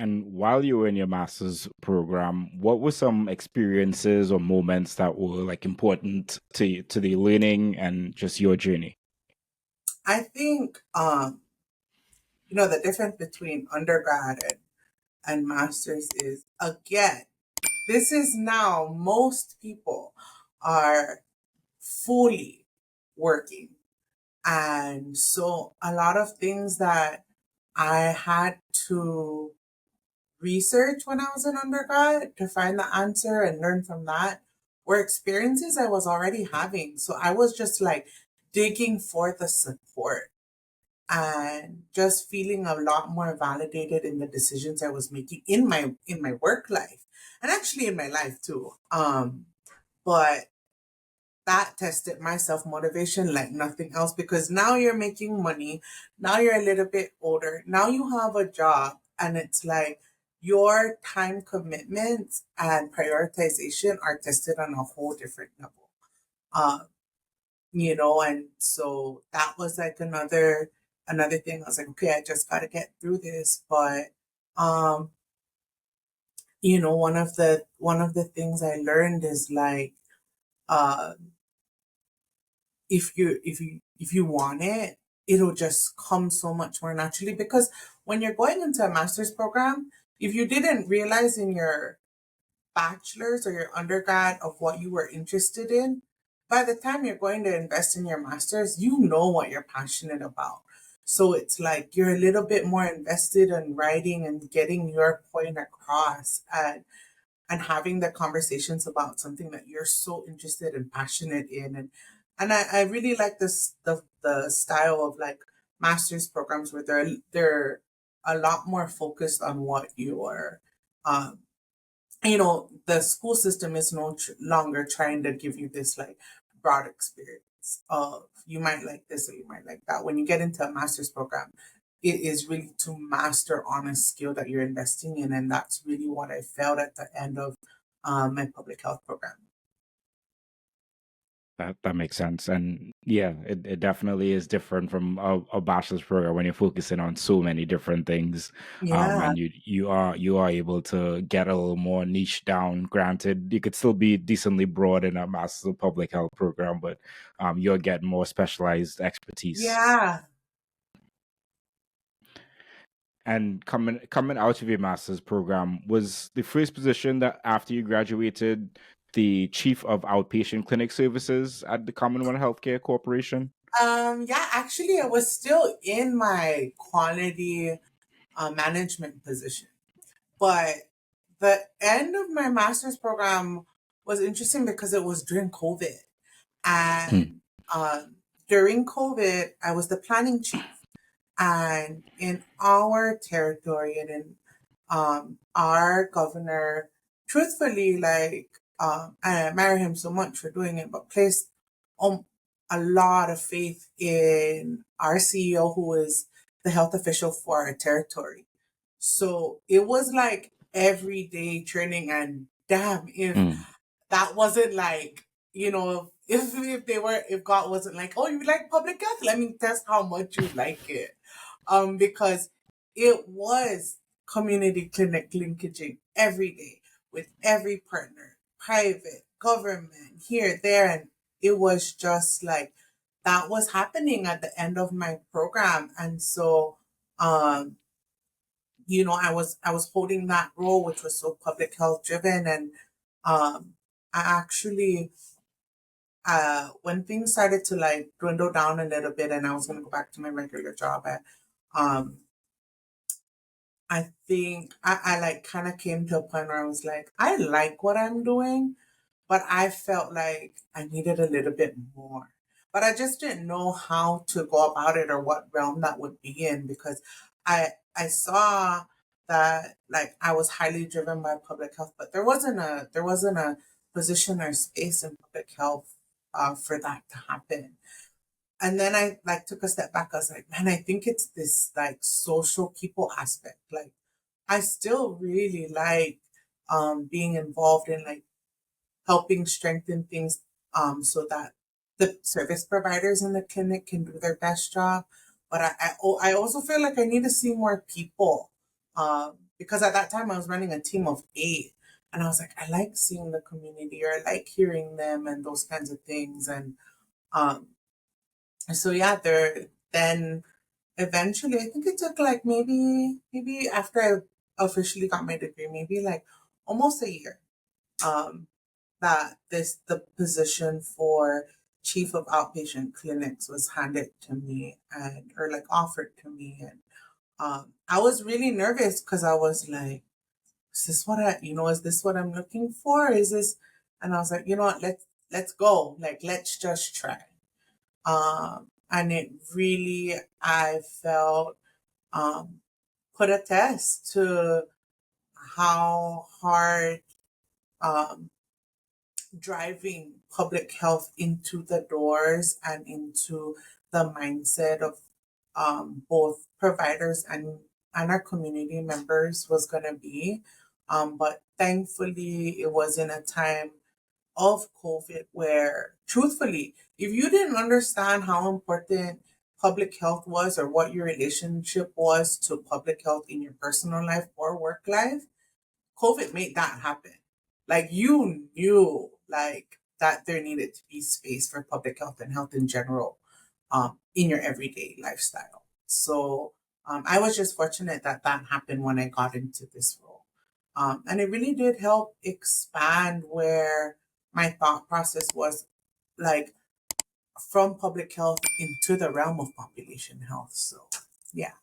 And while you were in your master's program, what were some experiences or moments that were like important to the learning and just your journey? I think the difference between undergrad and masters is, again, this is now most people are fully working. And so a lot of things that I had to research when I was an undergrad to find the answer and learn from that were experiences I was already having. So I was just like digging for the support and just feeling a lot more validated in the decisions I was making in my work life and actually in my life too. But that tested my self motivation like nothing else because now you're making money, now you're a little bit older, now you have a job, and it's like your time commitments and prioritization are tested on a whole different level. Um, and so that was like another thing. I was like, okay, I just gotta get through this. But um, one of the things I learned is like uh if you want it, it'll just come so much more naturally because when you're going into a master's program, if you didn't realize in your bachelor's or your undergrad of what you were interested in, by the time you're going to invest in your master's, you know what you're passionate about. So it's like you're a little bit more invested in writing and getting your point across and having the conversations about something that you're so interested and passionate in. And I really like the style of like master's programs where they're a lot more focused on what you are um, the school system is no longer trying to give you this like broad experience of you might like this or you might like that. When you get into a master's program, it is really to master on a skill that you're investing in. And that's really what I felt at the end of my public health program. That makes sense. And yeah, it definitely is different from a bachelor's program when you're focusing on so many different things. Yeah. And you are able to get a little more niche down. Granted, you could still be decently broad in a master's of public health program, but you'll get more specialized expertise. Yeah. And coming out of your master's program, was the first position that after you graduated the chief of outpatient clinic services at the Commonwealth Healthcare Corporation? Yeah, actually, I was still in my quality management position. But the end of my master's program was interesting because it was during COVID. Hmm. And during COVID, I was the planning chief. And in our territory and in our governor, truthfully, like, I admire him so much for doing it, but placed um, a lot of faith in our CEO, who is the health official for our territory. So it was like everyday training, and damn, if Mm. that wasn't like, if God wasn't like, oh, you like public health, let me test how much you like it. Because it was community clinic linkaging every day with every partner, private, government, here, there, and it was just like that was happening at the end of my program. And so um I was holding that role, which was so public health driven. And I actually, when things started to like dwindle down a little bit and I was going to go back to my regular job, um, I think I like kind of came to a point where I was like, I like what I'm doing, but I felt like I needed a little bit more. But I just didn't know how to go about it or what realm that would be in because I saw that like I was highly driven by public health, but there wasn't a position or space in public health for that to happen. And then I like took a step back. I was like, man, I think it's this like social people aspect. Like I still really like being involved in like helping strengthen things so that the service providers in the clinic can do their best job. But I also feel like I need to see more people because at that time I was running a team of 8, and I was like, I like seeing the community, or I like hearing them, and those kinds of things. And um, so yeah, there then eventually, I think it took like maybe after I officially got my degree, maybe like almost a year, um, that the position for chief of outpatient clinics was handed to me, and or like offered to me. And I was really nervous because I was like, is this what is this what I'm looking for? Is this? And I was like, you know what, let's go, like let's just try. And it really, I felt, um, put a test to how hard, um, driving public health into the doors and into the mindset of, both providers and our community members was going to be. But thankfully, it was in a time of COVID where, truthfully, if you didn't understand how important public health was, or what your relationship was to public health in your personal life or work life, COVID made that happen. Like, you knew like that there needed to be space for public health and health in general, in your everyday lifestyle. So I was just fortunate that that happened when I got into this role. And it really did help expand where my thought process was, like, from public health into the realm of population health. So yeah.